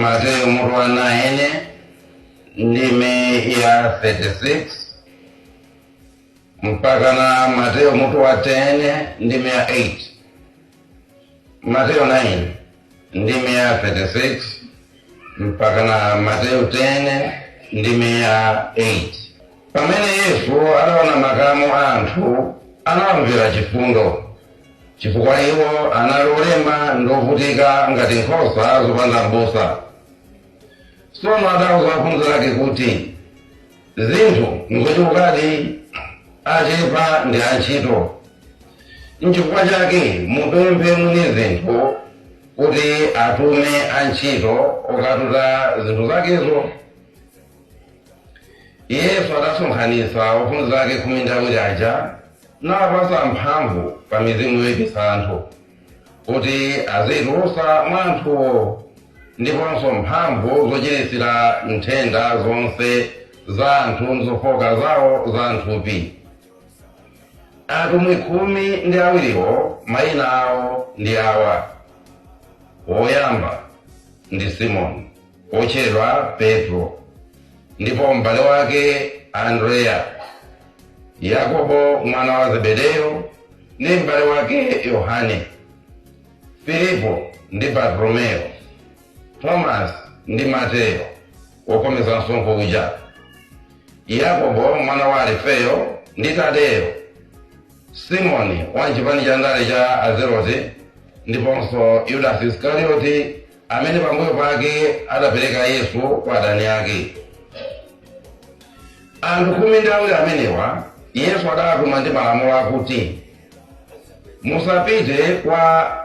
Mateo mutu wa 9 ndime ya 36 mpaka na Mateo mutu wa 10 ndime ya 8. Mateo 9 ndime ya 36 mpaka na Mateo 10 ndime ya 8. Pamene Yesu adaona makamu anthu anawamvera chifundo, chifukwa iwo analolema ndovutika ngati nkhosa zopanda m'busa. Tsono adawuza ophunzira ake kuti zinthu nzochulukadi, achepa ndi antchito. N'chifukwa chake mupemphe mwini zinthu kuti atume antchito okatuta zinthu zakezo. Yesu adasonkhanitsa ophunzira ake 12 aja nawapasa mphamvu pa mizimu yoyipitsa anthu kuti azitulutsa mwa anthuwo, ndiponso mphamvu zochiritsira nthenda zonse za anthu nzofoka zawo za nthupi. Atumwi 12 mayina awo ndi awa: woyamba ndi Simoni otchedwa Petro, ndipo m'bale wake Andreya, Yakobo mwana wa Zebedeyo ndi m'bale wake Yohane, Filipo ndi Bartolomeo, Thomas ndi Mateyo wokomeza msonkho uja, Yakobo mwana wa Alifeyo ndi Tadeyo, Simoni wa chipani cha ndale cha Azerote, ndiponso Yudasi Iskarioti amene pambuyo pake adapereka Yesu kwa adani ake. Anthu 12 amenewa Yesu adawatuma ndi malamulo akuti musapite kwa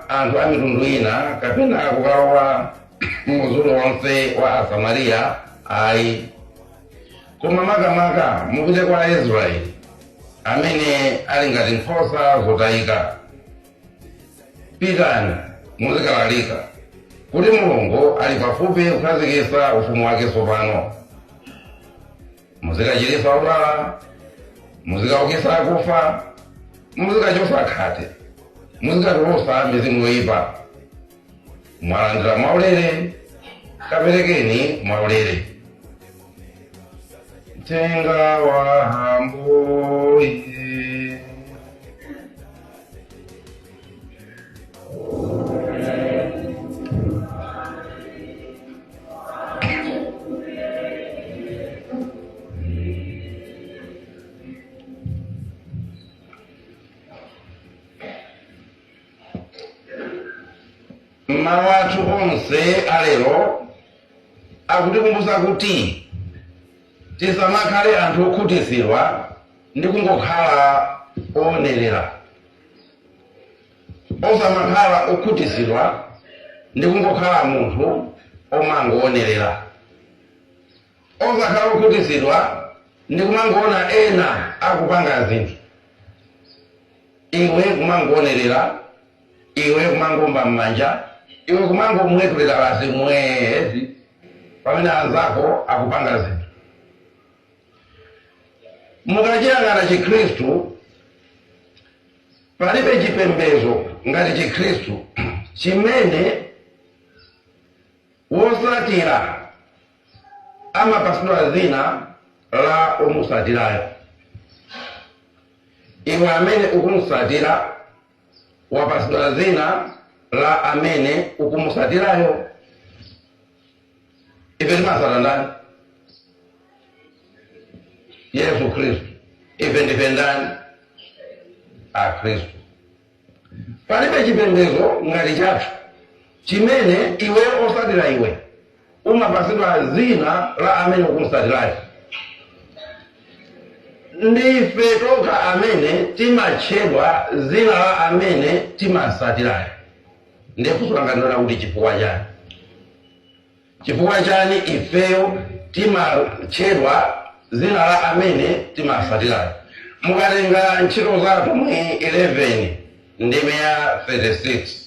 anthu a mitundu ina kapena kukalowa muzulu wonse wa Asamariya ayi, koma makamaka mupite kwa Israeli amene ali ngati nkhosa zotayika. Pitani muzikalalika kuti Mulungu ali pafupi kukhazikitsa ufumu wake tsopano. Muzikachiritsa odwala, muzikaukitsa akufa, muzikachotsa khate, muzikatulutsa mizimu yoyipa. Mwalandira mwaulere, kaperekeni mwaulere. Uthenga wa Ambuye. Mawathu onse alero akutikumbutsa kuti tisamakhale anthu okhutitsidwa ndi kungokhala oonerera. Osamakhala okhutitsidwa ndi kungokhala munthu omangoonerera. Osakhala okhutitsidwa ndi kumangoona ena akupanga zinthu, iwe kumangoonerera, iwe kumangomba m'manja, iwe kumangomwetulira basi mwezi pamene anzako akupanga zinthu. Mukachiyang'ana Chikhristu, palibe chipembedzo ngati Chikhristu chimene wosatira amapatsidwa dzina la omusatirayo. Iwe amene ukumusatira wapatsidwa dzina la amene ukumusatirayo. Ife timasata ndani? Yesu Kristu. Ife ndife ndani? Akristu. Palibe chipembedzo ngati chathu chimene iwe osatira iwe umapatsidwa dzina la amene ukumusatirayo. Ndife tokha amene timatchedwa dzina la amene timasatirayo. Ndikusulanganira kuti chifukwa chani? Chifukwa chani ifeyo timatchedwa dzina la amene timasatirayo? Mukatenga ntchito za atumwi 11 ndime ya 36.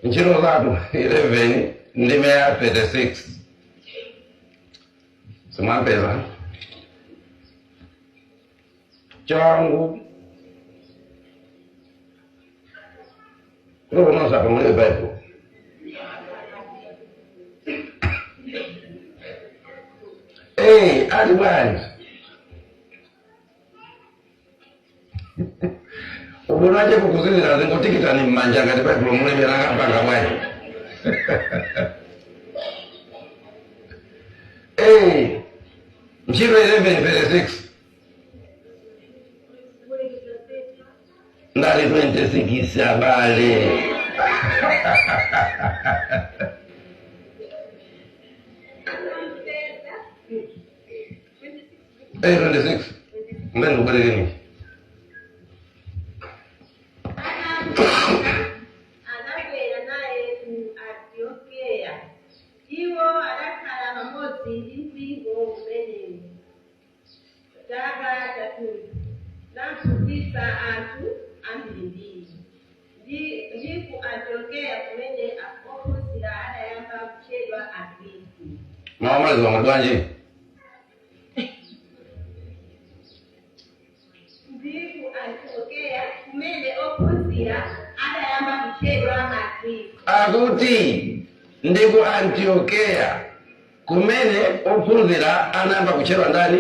Ntchito za atumwi 11 ndime ya 36. Simapeza changu kunosa pamwe Bible ali bwanji. Ubonaje kukuzilira zingo tikita ni mmanja ngati Bible mulemera ngapanga bwanji. Mchiro 11:6. Ndali 26 abale. 26. Mbele ubadilini. Anabwera naye ku Antiokeya. Iwo adakhala pamodzi ndi mpingo umenewu. Chaka chathupi naphunzitsa anthu ambirimbiri. Ndi ku Antiokeya kumene ophunzira adayamba kutchedwa Akhristu. Mwamaliza mwadwanji? Akuti ndiku Antiokeya kumene ophunzira anayamba kutchedwa ndani?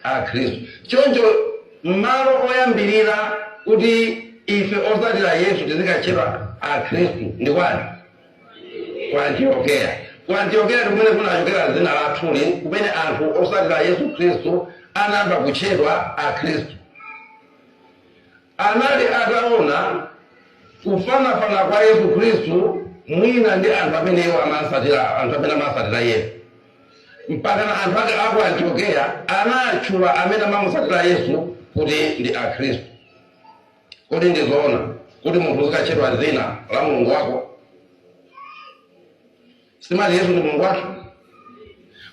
Akhristu. Choncho mmalo oyambirira kuti ife osatira Yesu tizikatchedwa Akhristu ndi kwani? Ku Antiokeya. Ku Antiokeya kumene kunachokera zina la Thuli kumene anthu osatira Yesu Khristu anayamba kutchedwa Akhristu. Anali ataona kufanafana kwa Yesu Khristu mwina ndi anthu amenewo amasatira Yesu. Mpaka na anthu ake aku Antiokeya anatchula amene amamusatira Yesu kuti ndi Akhristu. Kodi ndizoona kuti munthu uzikatchedwa dzina la Mulungu wako? Simati Yesu ndi Mulungu wathu?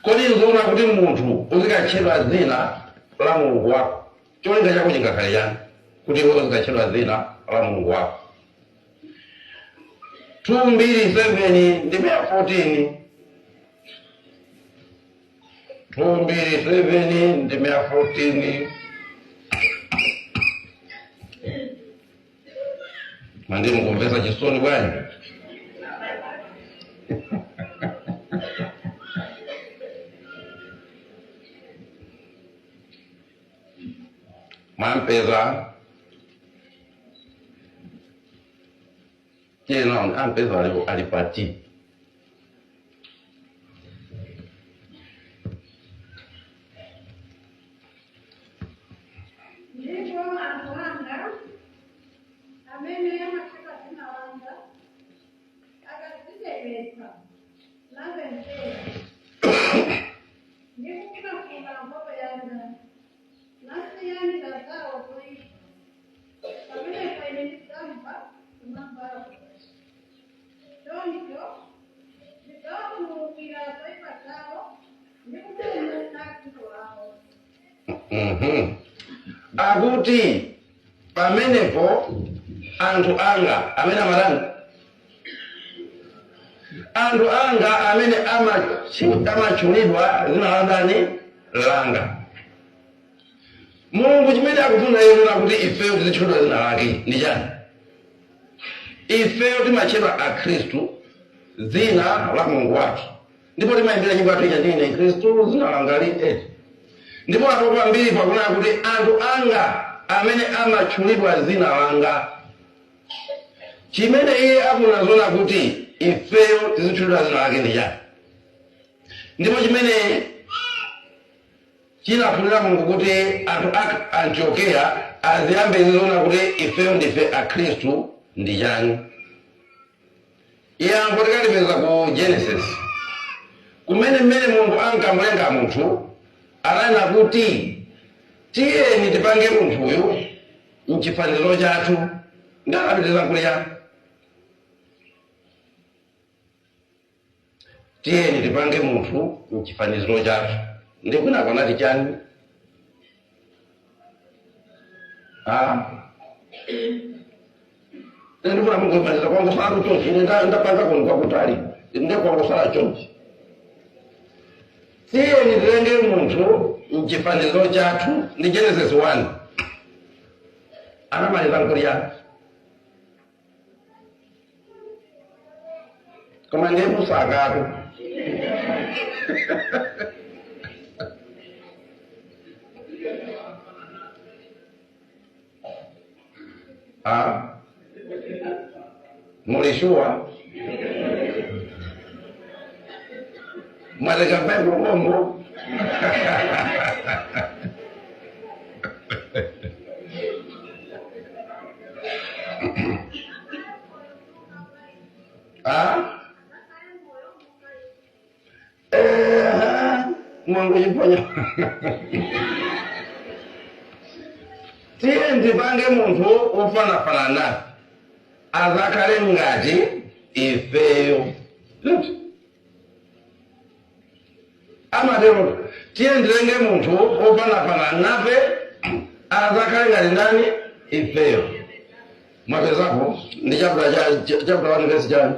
Kodi ndizoona kuti munthu uzikatchedwa dzina la Mulungu wako? Cholinga chako chingakhale chani kuti uzikatchedwa dzina la Mulungu wako? 2:7 ndi 14. 2:7 ndi 14. Mandi mukumvesa chisoni bwanji? Mampeza Não, ampeza alipati. Ndipo anaanga amene amakhala zinawanga akaziteletsa nazenzera ndikufuna mbobo yanga nasiyani zazawo kuishi pamene paine ndisamba kumambala choncho ndidzawakhululukira zoyipa zawo ndikupulumutsa dziko lawo. Akuti pamenepo anthu anga amene amatani? Anthu anga amene amatchulidwa dzina la ndani? Langa. Mulungu chimene akufuna iye kuti ifeyo tizitchulidwa dzina lake ndi chani? Ifeyo timatchedwa Akhristu, dzina la Mulungu wathu. Ndipo timayimbira nyimbo yathu ija ndine Khristu dzina langa li. Ndipo apo pambiri pakunena kuti anthu anga amene amatchulidwa dzina langa. Chimene iye akufuna zona kuti ifeyo tizitchulidwa dzina lake ndi chani? Ndipo chimene chinafunira Mulungu kuti anthu a Antiokeya aziyambe zona kuti ifeyo ndife Akhristu ndi chani? Yankho tikalipeza ku Genesis. Kumene Mulungu ankamulenga munthu ananena kuti tiyeni tipange munthuyu m'chifaniziro chathu. Ndakapitiriza nkuliya. Tiyeni tipange munthu m'chifaniziro chathu. Ndikwina konati chani? Ndikuna Mungu kufanizira kwangu sala chonchi. Ndapanga kuni kwa kutali. Ndekwangu sala chonchi. Tiyeni tilenge munthu m'chifaniziro chathu ndi Genesis 1. Anamaliza nkuliya. Koma ndiye kusakatu. mulishua mwaleka Bible bongo. Mwangu jiponya. Tiye ndipange muntu ufana azakale ngati ifeyo. Amadero tiye ndilenge muntu ufana nafe azakale ngati ndani ifeyo. Mwapezapo ndi chapter 1 verse jani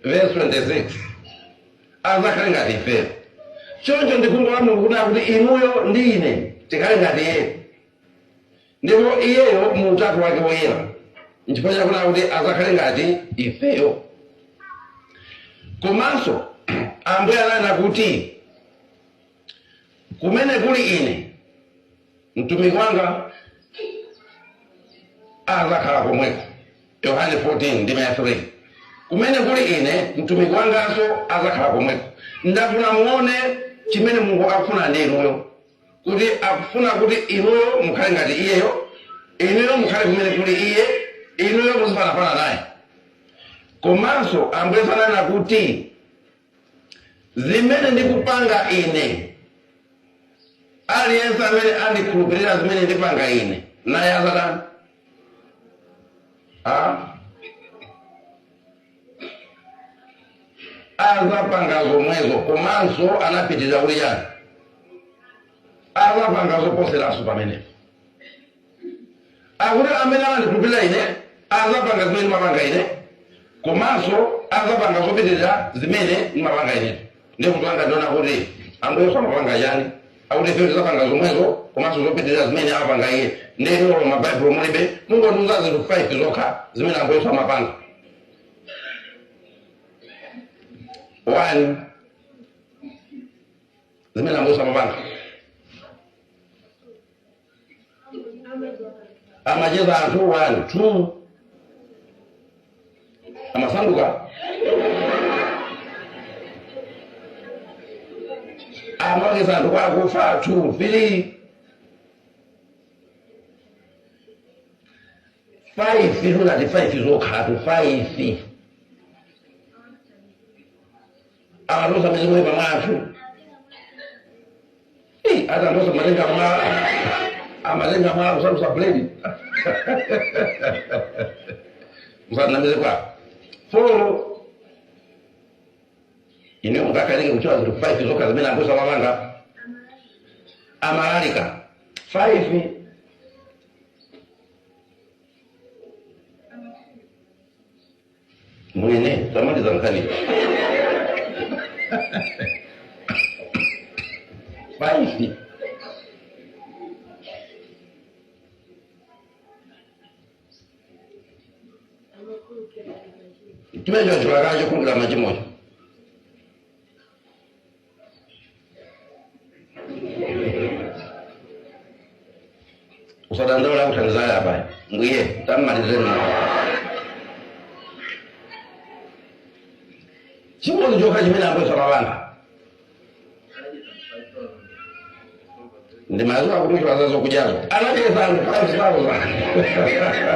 verse 26 azakale ngati ifeyo. Choncho ndikumbuka Mulungu kuti inuyo ndi ine tikale ngati iye. Ndipo iyeyo mu utatu wake woyera nchifukwa chakuti kuti azakale ngati ifeyo. Komanso Ambuye ananena kuti kumene kuli ine mtumiki wanga azakhala komweko. Yohane 14:3. Kumene kuli ine mtumiki wanganso azakhala komweko. Ndafuna muone chimene Mulungu akufuna ndi inuyo. Kuti akufuna kuti inuyo mukhale ngati iyeyo, inuyo mukhale kumene kuli iye, inuyo muzifanafana naye. Komanso Ambuye ananena kuti zimene ndikupanga ine, aliyense amene andikhulupirira zimene ndipanga ine naye azatani azapanga zomwezo. Komanso anapitirira kuti yani azapanga zoposeraso pamenepo. Akuti amene andikhulupirira ine azapanga zimene ndimapanga ine, komanso azapanga zopitirira zimene ndimapanga ine. Ndiye kuti angandiona kuti Ambuye samapanga yani, akuti ife tizapanga zomwezo komanso zopitirira zimene apanga iye. Ndiyo mabaibulo mulibe mungotunza zinthu 5 zokha zimene Ambuye samapanga. 1 zimene Ambuye samapanga. Amacheza anthu 1, 2 amasanduka amageza anthu kwakufa 2, 3 5 ilunati 5 zokhatu 5 amatosa mizimu ipa mwathu atantosa amalenga mwa kusalusa blade musanamize kwa 4 ine ungakalenge kuchwa zinthu 5 zokha zimene Ambuye samapanga. Amalalika 5 mwene tamaliza nkhani 5 tumejo chulakacho kungula machimocho. Usadandaula kutanzaya hapa mbuye tamalizeni chimozo joka chimene Ambuye samapanga. Ndi mazuwa kuti wazazo kujazo anacheza anthu 5,000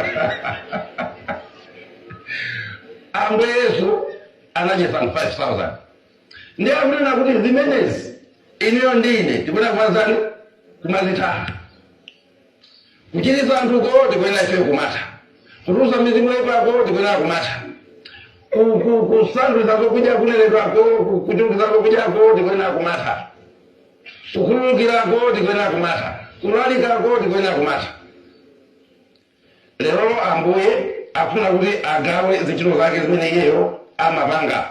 Ambuye Yesu anacheza anthu 5,000. Ndiye akunena kuti zimenezi inuyo ndine tikuna kuwazani kumazitha. Kuchiriza anthuko tikwena ife kumata, kutusa mizimu ipako tikwena kumata, kusanduza zokudya kuneledwako, kuchungiza zokudya tikwena kumata, kukhululukirako tikwena kumata, kulalikako tikwena kumata. Lero Ambuye akufuna kuti agawe zintchito zake zimene iyeyo amapanga.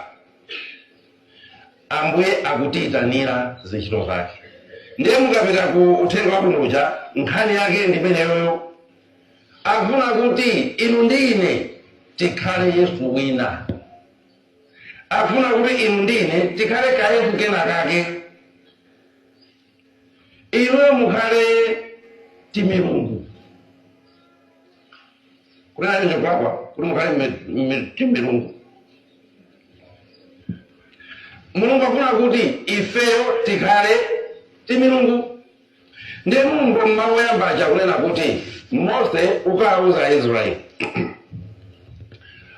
Ambuye akutiyitanira zintchito zake. Ndiye mukapita ku uthenga wabwinoja nkhani yake ndimeneyoyo akufuna kuti inu ndi ine tikhale Yesu wina. Akufuna kuti inu ndi ine tikhale kayesu kena kake. Inuyo mukhale timilungu. kuna nini kwakwa kuna mkali mirungu Mulungu afuna kuti ifeyo tikale timirungu ndi Mulungu mmawu oyamba aja kunena kuti Mose ukawuza Israeli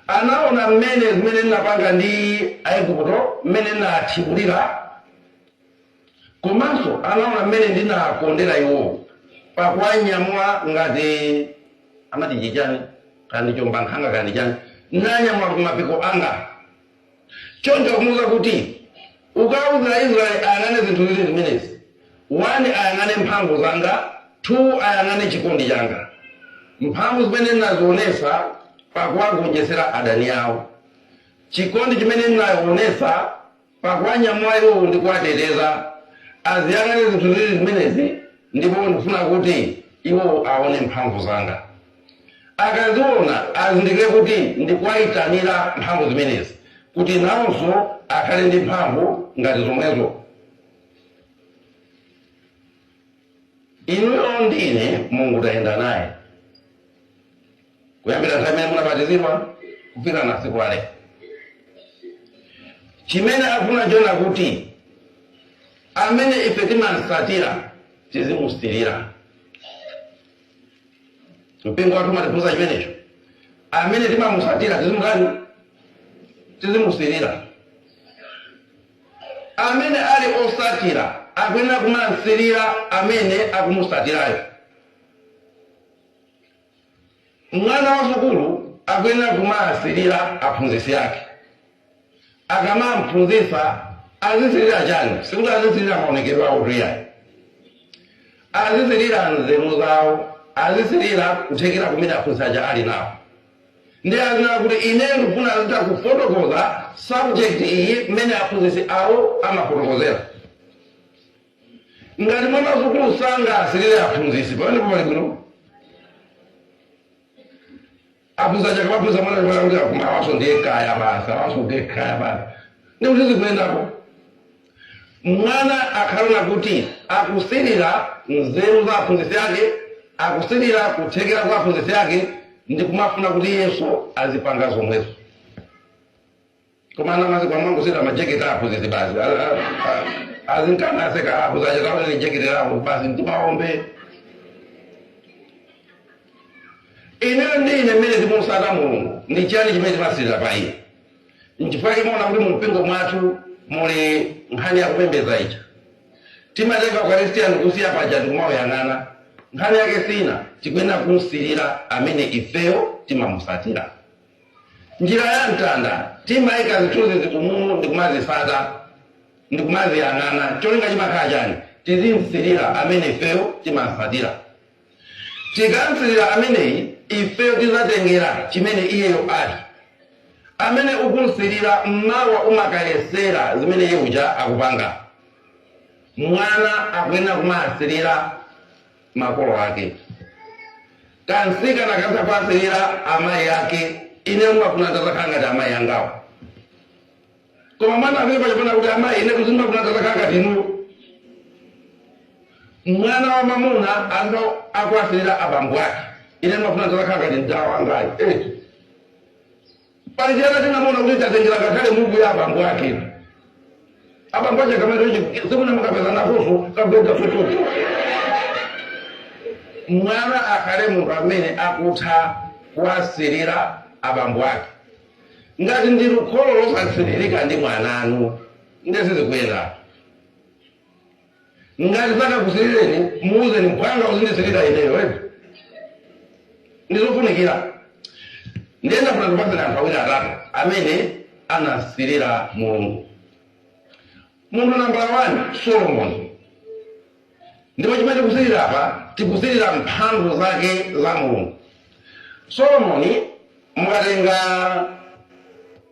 anaona mmene zimene ndinapanga ndi Aigupto mmene ndinathibulira komanso anaona mmene ndinakondera iwo pakuwanyamula ngati amati chichani kandi chombankhanga kandi chani nanyamula kumapiko anga choncho kumuza kuti ukawuza Israeli ayang'ane zinthu ziwiri zimenezi 1 ayang'ane mphamvu zanga 2 ayang'ane chikondi changa mphamvu zimene ndinazionesa pakuwagonjesera adani awo chikondi chimene ndinazionesa pakuwanyamula iwo ndi kuwateteza aziyang'ane zinthu ziwiri zimenezi ndipo ndifuna kuti iwo aone mphamvu zanga akaziona azindikire kuti ndikuwayitanira mphamvu zimenezi kuti nawonso akhale ndi mphamvu ngati zomwezo inuyo ndine Mulungu tayenda naye kuyambira nthawi imene munabatizidwa kufika na tsiku la lero chimene afuna chona kuti amene ife timansatira tizimustirira mpingo wathu matifunsa chimenecho amene timamusatira tizimustirira amene ali osatira akuyenera kumansirira amene akumusatirayo mwana wa sukulu akuyenera kumansirira aphunzitsi ake akamamphunzitsa azisirira chani sikuti azisirira maonekedwe awo tuyayi azisirira nzeru zawo azisirira kuthekera kumene aphunzitsa ali nawo ndi azinena kuti ine ndikufuna azita kufotokoza subject iyi mmene aphunzitsi awo amafotokozera ngati mwana wa sukulu sangasirire aphunzitsi pamene pali bwino aphunzitsa chakamaphunzitsa mwana kuti akumawaso ndiye kaya basa awaso ndiye kaya basa ndi kuti zikuyendapo mwana akhalona kuti akusirira nzeru za aphunzitsi ake akusirira kuthekera kwa aphunzitsi ake ndi kumafuna kuti Yesu azipanga zomwezo koma anamazi kwa mwangu sira majeketi aphunzitsi basi azinkana aseka aphunzitsi tawo ni jeketi lawo basi ndimaombe ine ndine mmene timusata Mulungu ndi chani chimene timasirira pa iye nchifukwa chimona kuti mumpingo mwathu muli nkhani ya kupembedza ija timatenga Ukaristiya kusiya paja ndikumauyang'ana nkhani yake sina tikuyenera kumsirira amene ifeyo timamusatira njira ya mtanda timayika zithunzi zikumumu ndikumazisata ndikumaziyang'ana cholinga chimakhala chani tizimsirira amene ifeyo timasatira tikamsirira ameneyi ifeyo tizatengera chimene iyeyo ali amene ukumsirira mmawa umakayesera zimene iye uja akupanga mwana akuyenera kumasirira makolo ake kansika nakasa kwasirira amayi ake ine mumafuna tazakhala ngati amayi angawo koma mwana afike pachipona kuti amayi ine kuzimafuna tazakhala ngati inuyo mwana wa mamuna akwasirira abambo ake ine mumafuna tazakhala ngati mtawa wangayi pali chiyana tinamona kuti tatengera ngakhale mugu ya abambo ake abambo ake kamatochi sikuna mukapeza nafuso kabweza fututu mwana akhale munthu amene akutha kuwasirira abambo ake ngati ndi lukholo losasiririka ndi mwananu ndesizikuyenda ngati sakakusirireni muuzeni mphwanga uzindisirira ineyo ndizofunikira ndiyenda kuna tupasira anthu awiri atatu amene anasirira Mulungu munthu nambala 1 Solomoni ndipo chimene tikusirira apa tikusirira mphamvu zake za Mulungu Solomoni mukatenga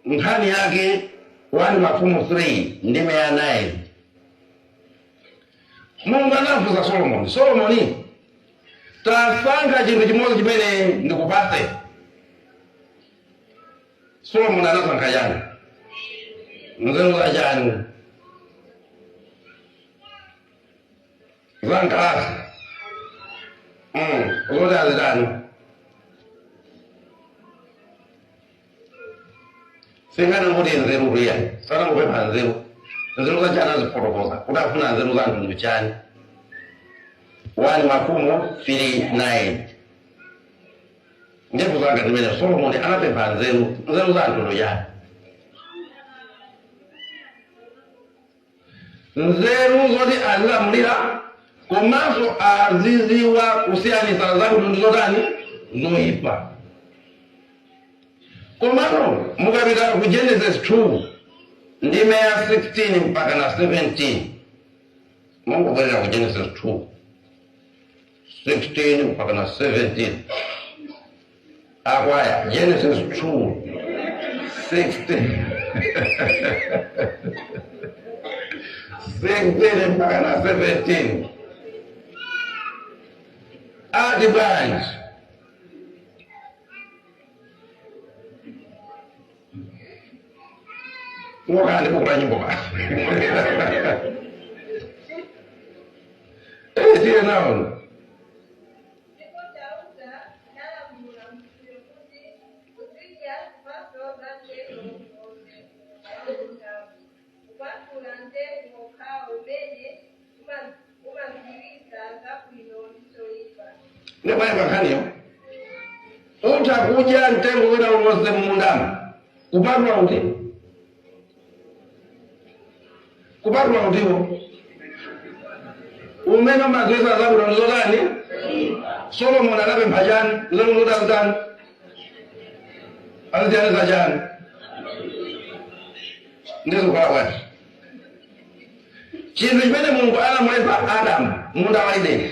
nkhani yake 1 Mafumu 3 ndime ya 9 Mulungu anafunsa Solomoni tasankha chinthu chimodzi chimene ndikupatse Solomoni anasankha chani nzeru za chani zankalasi zoti azitani singana ngoti nzeru riya sana ngopempha nzeru za chana zifotokoza kuti afuna nzeru za mtundu chani 1 Mafumu 3:9 ndipo zanga timene Solomoni anapempha nzeru za mtundu chani nzeru zoti azilamulira komanso aziziwa kusiyanitsa za mtundu zotani zoyipa. Komano mukapita ku Genesis 2 ndime ya 16 mpaka na 17 mungobwerera ku Genesis 2 16 mpaka na 17 akwaya Genesis 2 16 16 mpaka na 17 ati bwanji ngokandi kukula nyimbo ba tiye naona nebaya bakaniyo utakuja mtengo wina uloze mundamo kupatwa uti kupatwa utiwo umeno mazoeza zabu na nzolani Solomon anapempha chani nzeru zotani azijani chani ndizo kwa wati chinthu chimene Mulungu anamuleza Adamu munda wa Edeni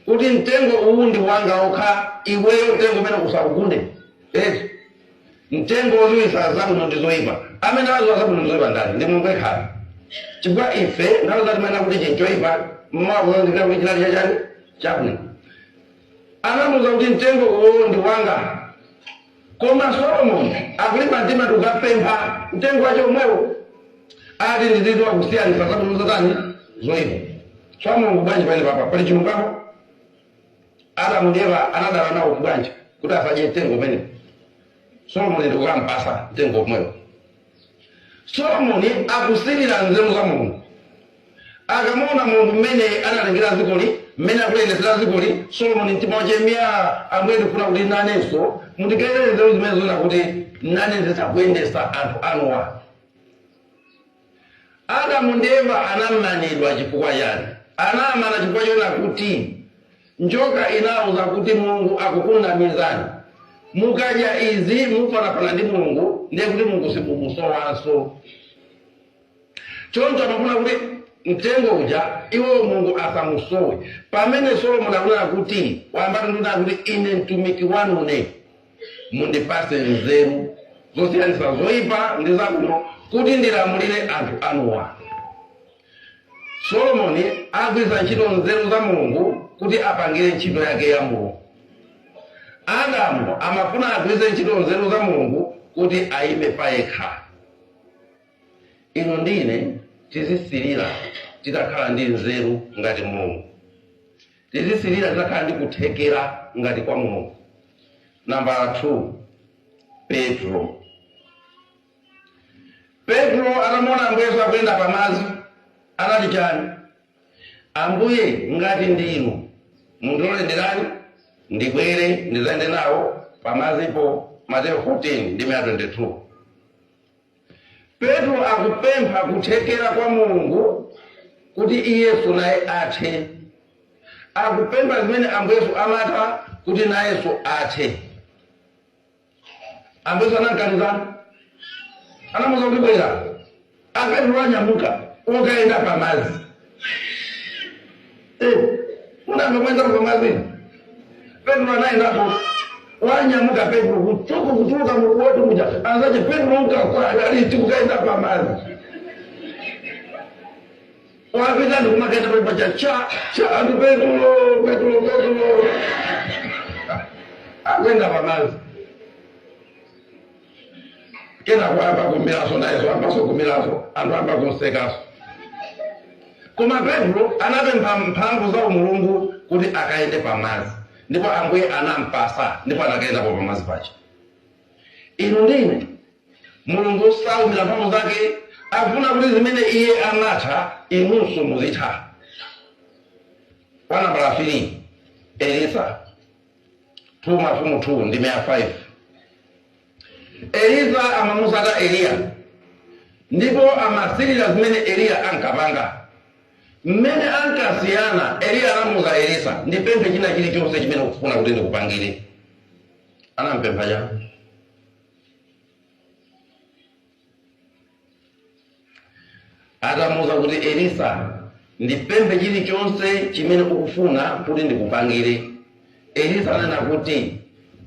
kuti mtengo uwu ndi wanga okha iweyo mtengo umene usakugunde mtengo woziwisa zabwino ndi zoyipa amene aziwa zabwino ndi zoyipa ndani ndi Mulungu yekha chifukwa ife nthawi zati mayina kuti chinthu choyipa mmawakulanzikira kuti chinali chachani chabwino anamuza kuti mtengo uwu ndi wanga koma Solomoni akulimba mtima tukapempha mtengo wacho omwewo ati ndizidwa kusiyanitsa zabwino zotani zoyipa swa Mulungu bwanji pali papa pali chilungamo Adamu ndi Eva anadala nawo kubwanji kuti asadye mtengo umene Solomoni ndikukampasa mtengo omwewo. Solomoni akusirira nzeru za Mulungu akamona Mulungu mmene analengera zikoli mmene akulendesera zikoli Solomoni mtima wache miya amwene kuna kuti nanenso mundikaire nzeru zimene zona kuti nane zisakuyendesa anthu anuwa. Adamu ndi Eva anamanidwa chifukwa chani anamana chifukwa chona kuti njoka inauza kuti Mulungu akukunamizani mukadya izi mufanafana ndi Mulungu ndiye kuti Mulungu simukusowanso. Choncho amafuna kuti mtengo uja iwo Mulungu asamusowe pamene Solomoni akunena kuti wambati ndina kuti ine mtumiki wanune mundipase nzeru zosiyanitsa zoyipa ndi zabwino kuti ndilamulire anthu anuwa. Solomoni agwiritsa ntchito nzeru za Mulungu kuti apangire ntchito yake ya Mulungu. Adamu amafuna agwiritse ntchito nzeru za Mulungu kuti ayime payekha. Ino ndine tizisirira titakhala ndi nzeru ngati Mulungu. Tizisirira titakhala ndi kuthekera ngati kwa Mulungu. Namba 2 Petro. Petro anamona Ambuye akuyenda pamadzi anati chani Ambuye ngati ndinu mundilolenderani ndibwere ndizayende nawo pamadzipo. Mateo 14:22. Petro akupempha kuthekera kwa Mulungu kuti iyesu naye athe. Akupempha zimene Ambuyesu amatha kuti nayesu athe. Ambuyesu anankaniza anamuza kuti bwera Petro anyamuka ukayenda pamadzi. Munambe kwenda pamadzi Petro anayendapo wanyamuka Petro kutuka mukuwote muja anzache Petro ukakwada aliti ukaenda pamadzi. Wapita ndikumakaenda pacha cha andu Petro akwenda pamadzi. Kena kwamba kumilaso nayeso ambaso kumilaso andu amba kunsekaso. Koma Petro anapempha mphamvu za Mulungu kuti akaende pamadzi ndipo Ambuye anampasa ndipo anakaenda pamadzi pacha. Ino ndine mulungu saumira mphamvu zake akufuna kuti zimene iye anatha inunso muzitha. Kwa nambala 3 Elisa 2 Mafumu 2 ndi 5. Elisa amamusata Eliya ndipo amasirira zimene Eliya ankapanga. Mmene ankasiyana Eliya anamuza Elisa ndipemphe china chilichonse chimene ukufuna kuti ndikupangire. Anampempha ja atamuza kuti Elisa ndipemphe chilichonse chimene ukufuna kuti ndikupangire. Elisa anena kuti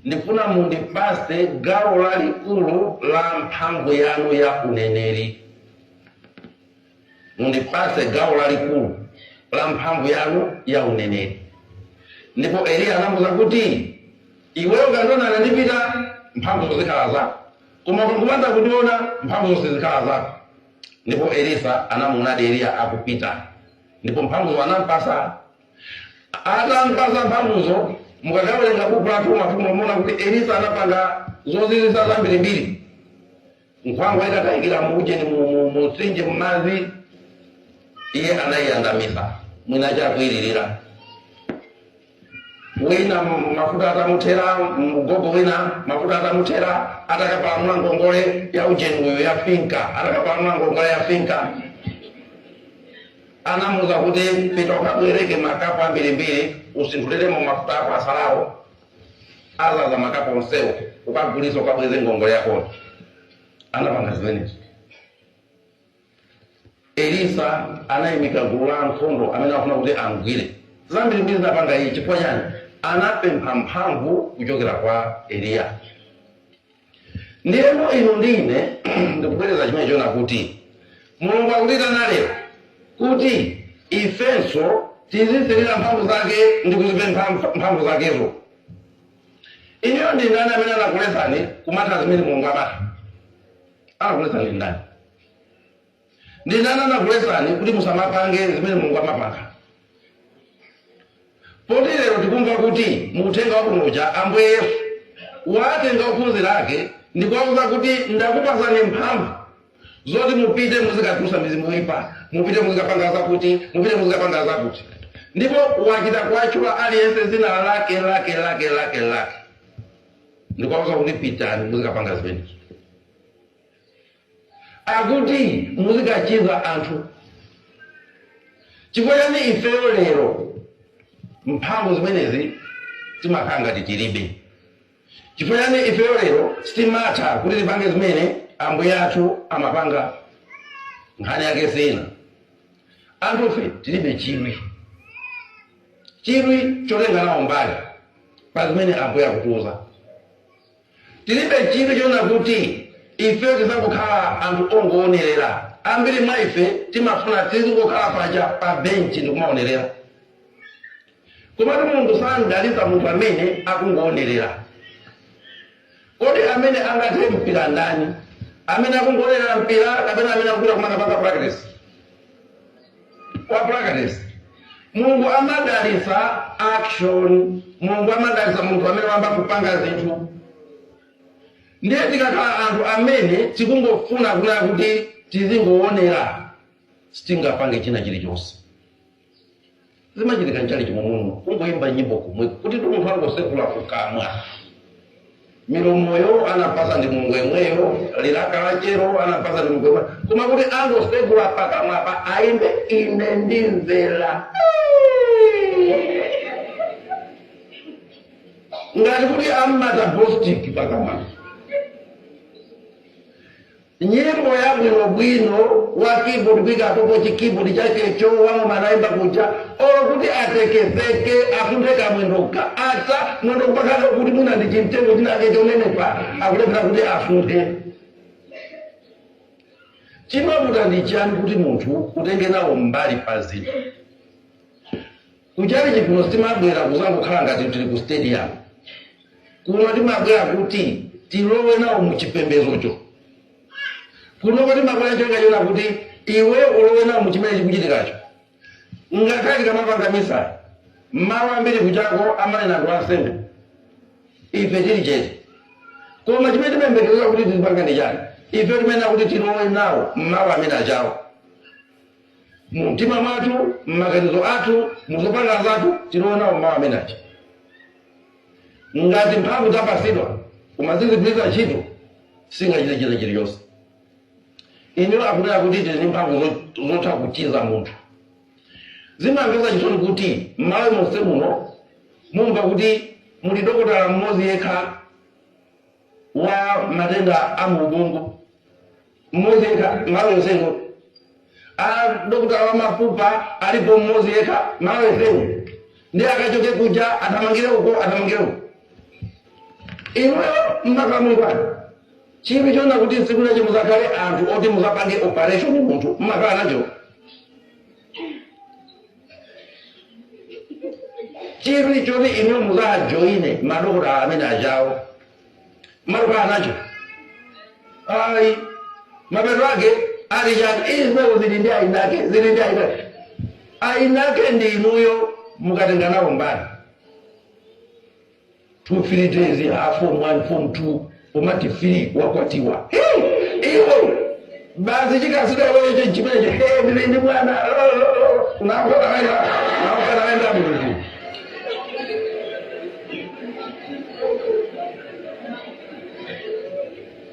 ndifuna mundipase gawo lalikulu la mphamvu yanu ya uneneri. Mundipase gawo lalikulu la mphamvu yanu ya uneneri. Ndipo Eliya anamuza kuti iwe ukandiona nandipita mphamvu zozikhala zako, koma ukangopanda kundiona mphamvu zonse zikhala zako. Ndipo Elisa anamunadi Eliya akupita, ndipo mphamvuzo anampasa. Atampasa mphamvuzo, mukakawerenga buku la 2 Mafumu muona kuti Elisa anapanga zozizwitsa zambirimbiri. Nkhwangwa ikatayikira muje mutsinje mmadzi, iye anayiyandamisa mwina chakuyiririra. Wina mafuta atamuthera, mgogo wina mafuta atamuthera, atakapalamula ngongole ya ujeni uyu ya finka, atakapalamula ngongole ya finka. Anamuza kuti pita ukabwereke makapu ambirimbiri usinthuliremo mafuta ako asalawo, azaza makapu onsewo ukagulisa ukabweze ngongole yako. Anapanga zimenezo. Elisa anayimika gulu la ankhondo amene afuna kuti amugwire. Zambirimbiri zinapanga ichi chifukwa chani? Anapempha mphamvu kuchokera kwa Eliya. Ndiyeno inu ndine ndikubwereza chimene chona kuti Mulungu akutitana lero kuti ifenso tizisirira mphamvu zake ndi kuzipempha mphamvu zakezo. Ineyo ndi ndani amene anakuletsani kumata zimene Mulungu amata? Anakuletsani ndani? Ndi ndani anakuletsani kuti musamapange zimene Mulungu amapanga? Poti lero tikumva kuti muthenga wakunoja Ambuye Yesu watenga ophunzira ake ndikuwauza kuti ndakupasani mphamvu zoti mupite muzikatulutsa mizimu yoyipa, mupite muzikapanga zakuti, mupite muzikapanga zakuti. Ndipo wachita kuwatchula aliyense dzina lake. Ndikuwauza kuti pitani muzikapanga zimenezo. Akuti muzikachiza anthu. Chifukwa chani ifeyo lero mphamvu zimenezi timakhala ngati tilibe? Chifukwa chani ifeyo lero sitimatha kuti tipange zimene Ambuye athu amapanga? Nkhani yake sina. Anthufe tilibe chidwi chotenga nawo mbali pa zimene Ambuye akutiuza. Tilibe chidwi chona kuti ife tizangokhala anthu ongoonerera. Ambiri mwa ife timafuna tizingokhala paja pa benchi ndikumaonerera. Koma Mulungu sanadalitsa munthu amene akungoonerera. Kodi amene angathe mpira ndani? Amene akungoonerera mpira kapena amene akupita kumakapanga practice? Kwa practice. Mulungu amadalitsa action. Mulungu amadalitsa munthu amene wamba kupanga zinthu. Ndiye tikakhala anthu amene tikungofuna kuti tizingoonera, sitingapange china chilichonse. Zimachitika nchali chimumuno, kungoyimba nyimbo kumwe kuti munthu angosekula kukamwa. Milomoyo anapasa ndi Mulungu yemweyo, lilaka lachero anapasa ndi Mulungu yemweyo. Koma kuti angosekula pakamwa pa ayimbe ine ndimvera. Ngati kuti amata bostik pakamwa. Nyimbo ya bwino wa keyboard kwika popo chikeyboard chake cho wamo manaimba kuja kuti atekezeke akundeka mwendoka ata mwendo mpaka kuti muna ndi chimtengo chinake chonenepa akulepera kuti afunde. Chimabuda ndi chani kuti munthu utenge nawo mbali pa zinthu? Kuchali chikuno sitimabwera kuzangokhala ngati tili ku stadium. Kuno timabwera kuti tilowe nawo muchipembezocho. Kuno kuti mabwera chonga chona kuti iwe ulowe nawo muchimene chikuchitikacho. Ngakhale kamapanga misa mawu ambiri kuchako amanena kwa ansembe ife tili chete. Koma chimene timembekezera kuti tizipanga ndi chani? ife tumena kuti tilowe nawo mmawa amene achawo mumtima mwathu mmaganizo athu muzopanga zathu tilowe nawo mmawa amene acha ngati mphamvu zapasidwa umazizigwiritsa ntchito singachite china chiliyonse ino akunena kuti tili ndi mphamvu zotha kuchiza munthu zimamvetsa chisoni kuti mmawa monse muno mumva kuti muli dokotala mmodzi yekha wa matenda a ubongo mmodzi yekha mmawa yonseyo dokotala wa mafupa alipo mmodzi yekha mmawa yonseyo ndi akachoke kuja athamangire uko iweyo mmakamwikwana chinthu chona kuti tsiku lache muzakhale anthu oti muzapange operation munthu mmakhala nacho chinthu choti inu muzajoine madokotala amene achawo mmakhala nacho ayi mapeto ake ali chati izimeko zili ndi ainake ndi inuyo mukatenga nawo mbali 2-3 days form 1 form 2 umati free wakwatiwa iwe basi chikasida wewe chimeje ndi bwana unakwenda mungu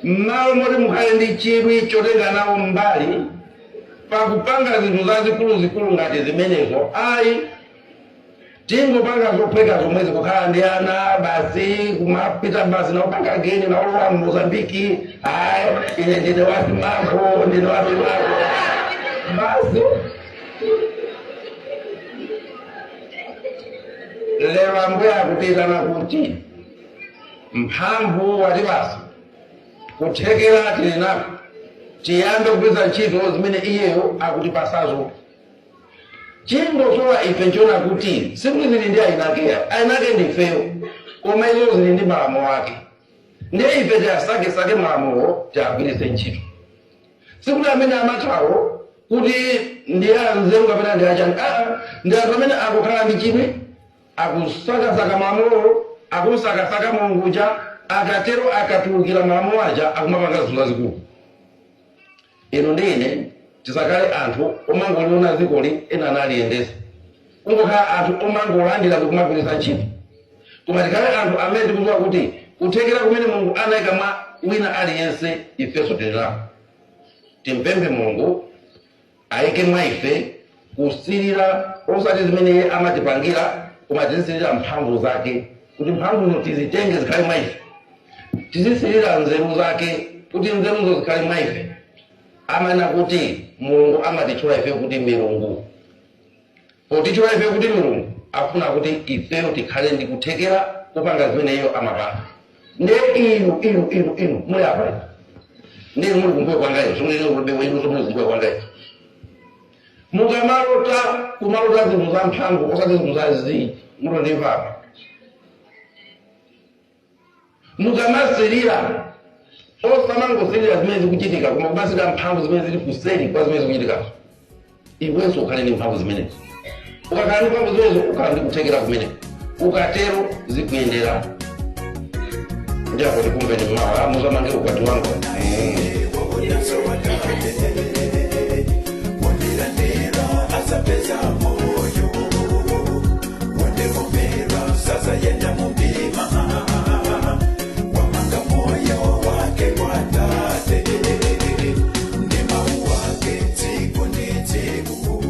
mmawa moti mukhale ndi chidwi chotenga nawo mbali pakupanga zinthu zazikulu ngati zimenezo ayi tingopanga zophweka zomwezi kukhala ndi ana basi kumapita basi naupanga geni naolowa Mozambiki ine ndine wasimako basi lero ambuye akutitana kuti mphamvu wati basi kuthekera tili nako tiyambe kugwiritsa ntchito zimene iyeyo akutipasazo chingosowa ife nchona kuti siku zili ndi ainake ndi ifeyo koma izo zili ndi malamulo ake ndiye ife tiyasake malamulo tiyagwiritse ntchito sikuti amene amathawo kuti ndiye anzeru kapena ndi achani ndi anthu amene akukhala ndi chidwi akusakasaka malamulo akusakasaka mulunguja akatero akatulukira malamulo aja akumapanga zinthu zazikulu ino ndine tisakale anthu omangoliona zikoli ena analiyendesa kungokhala anthu omangolandira zikumagwiritsa ntchito koma tikhale anthu amene tikudziwa kuti kuthekera kumene mulungu anayika mwa wina aliyense ifenso tililako timpemphe mulungu ayike mwa ife kusirira osati zimene iye amatipangira koma tizisirira mphamvu zake kuti mphamvuzo tizitenge zikhale mwa ife tizisirira nzeru zake kuti nzeruzo zikhale mwa ife amana kuti mulungu amatitchula ife kuti milungu potitchula ife kuti milungu afuna kuti ifeyo tikhale ndi kuthekera kupanga zimene iyo amapanga nde inu muli apa ndinu muli kumbuyo kwangayo somuli kumbuyo kwangayo mukamalota kumalota zinthu za mphamvu osati zinthu zazi mulondimvapa mukamasirira osamangosirira zimene zikuchitika koma kumasirira mphamvu zimene zili kuseri kwa zimene zikuchitikazo iwenso ukhale ndi mphamvu zimenezi ukakhala ndi mphamvu zimenezo ukhala ndi kuthekera kumene ukatero zikuyendera ndiapo tikumveni mmawa muzamange ukwati wangu